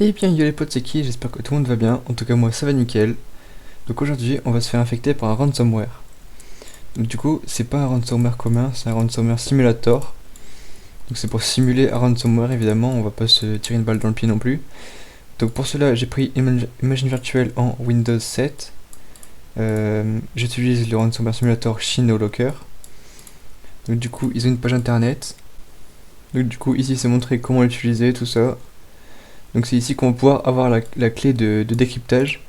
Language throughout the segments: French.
Et bien yo les potes, c'est qui? J'espère que tout le monde va bien, en tout cas moi ça va nickel. Donc aujourd'hui on va se faire infecter par un ransomware. Donc du coup c'est pas un ransomware commun, c'est un ransomware simulator. Donc c'est pour simuler un ransomware évidemment, on va pas se tirer une balle dans le pied non plus. Donc pour cela j'ai pris Imagine Virtual en Windows 7. J'utilise le ransomware simulator ShinoLocker. Donc du coup ils ont une page internet. Donc du coup ici c'est montré comment l'utiliser, tout ça. Donc c'est ici qu'on va pouvoir avoir la clé de décryptage.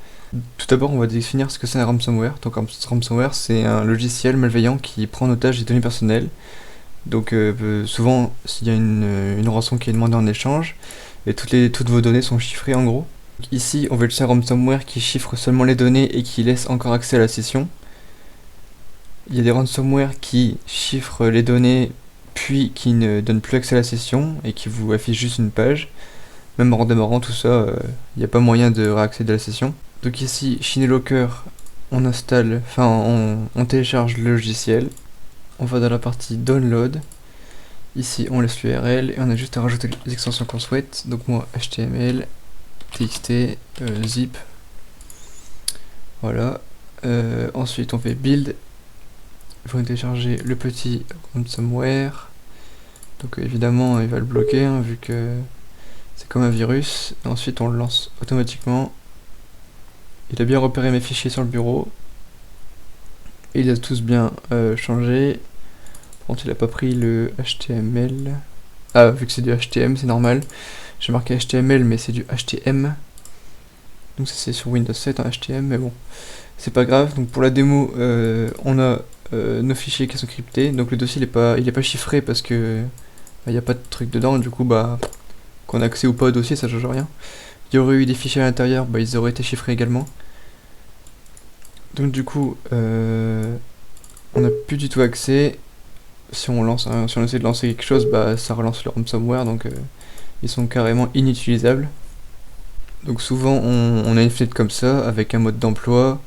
Tout d'abord, on va définir ce que c'est un ransomware. Donc un ransomware, c'est un logiciel malveillant qui prend en otage des données personnelles. Donc souvent, s'il y a une rançon qui est demandée en échange, et toutes vos données sont chiffrées en gros. Donc ici, on veut utiliser un ransomware qui chiffre seulement les données et qui laisse encore accès à la session. Il y a des ransomware qui chiffrent les données puis qui ne donnent plus accès à la session et qui vous affichent juste une page. Même en redémarrant tout ça, il n'y a pas moyen de réaccéder à la session. Donc ici, ShinoLocker, on installe, on télécharge le logiciel. On va dans la partie Download. Ici, on laisse l'URL et on a juste à rajouter les extensions qu'on souhaite. Donc moi, HTML, TXT, zip. Voilà. Ensuite, on fait Build. Il faut télécharger le petit ransomware. Donc évidemment, il va le bloquer hein, vu que c'est comme un virus. Et ensuite, on le lance automatiquement. Il a bien repéré mes fichiers sur le bureau. Et ils ont tous bien changé. Par contre, il a pas pris le HTML. Ah, vu que c'est du HTML, c'est normal. J'ai marqué HTML, mais c'est du HTM. Donc ça c'est sur Windows 7 en HTML, mais bon, c'est pas grave. Donc pour la démo, on a nos fichiers qui sont cryptés. Donc le dossier il est pas chiffré parce que il n'y a pas de truc dedans. Du coup, bah, qu'on a accès ou pas au dossier, ça change rien. Il y aurait eu des fichiers à l'intérieur, bah, ils auraient été chiffrés également. Donc du coup, on n'a plus du tout accès. Si on essaie de lancer quelque chose, bah ça relance le ransomware, donc ils sont carrément inutilisables. Donc souvent on a une fenêtre comme ça avec un mode d'emploi.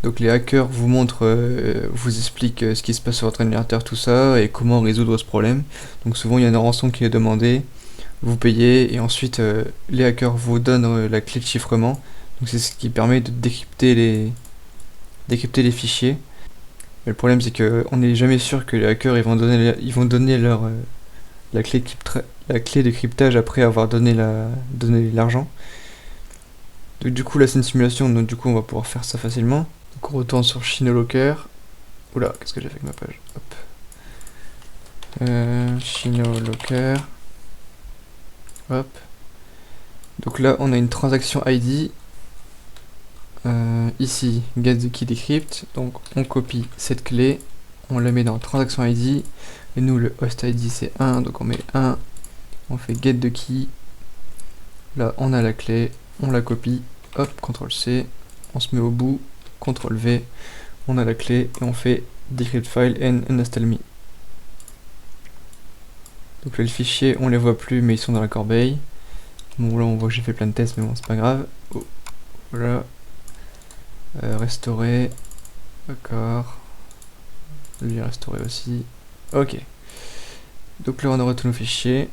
Donc les hackers vous montrent, vous expliquent ce qui se passe sur votre ordinateur, tout ça, et comment résoudre ce problème. Donc souvent il y a une rançon qui est demandée, vous payez, et ensuite les hackers vous donnent la clé de chiffrement. Donc c'est ce qui permet de décrypter les fichiers. Mais le problème c'est que on n'est jamais sûr que les hackers ils vont donner la clé de cryptage après avoir donné l'argent. Donc du coup là c'est une simulation, donc du coup on va pouvoir faire ça facilement. Donc on retourne sur ShinoLocker. Oula, qu'est-ce que j'ai fait avec ma page? Hop. ShinoLocker. Hop. Donc là on a une transaction ID. Ici, get the key decrypt, donc on copie cette clé, on la met dans transaction ID, et nous le host ID c'est 1, donc on met 1, on fait get the key, là on a la clé, on la copie, hop, CTRL C, on se met au bout, CTRL V, on a la clé, et on fait decrypt file and uninstall me. Donc là les fichiers on les voit plus mais ils sont dans la corbeille. Bon là on voit que j'ai fait plein de tests mais bon c'est pas grave. Oh, voilà. Restaurer, d'accord, lui restaurer aussi, ok. Donc là on aura tous nos fichiers,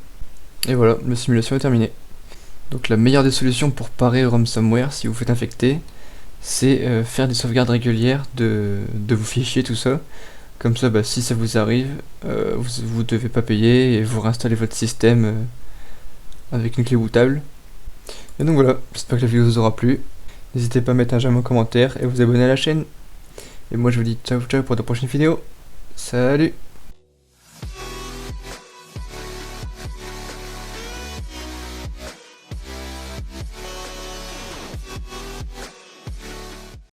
et voilà, la simulation est terminée. Donc la meilleure des solutions pour parer au ransomware si vous faites infecter, c'est faire des sauvegardes régulières de vos fichiers, tout ça. Comme ça, bah, si ça vous arrive, vous devez pas payer et vous réinstallez votre système avec une clé bootable. Et donc voilà, j'espère que la vidéo vous aura plu. N'hésitez pas à mettre un j'aime en commentaire et vous abonner à la chaîne. Et moi je vous dis ciao ciao pour de prochaines vidéos. Salut!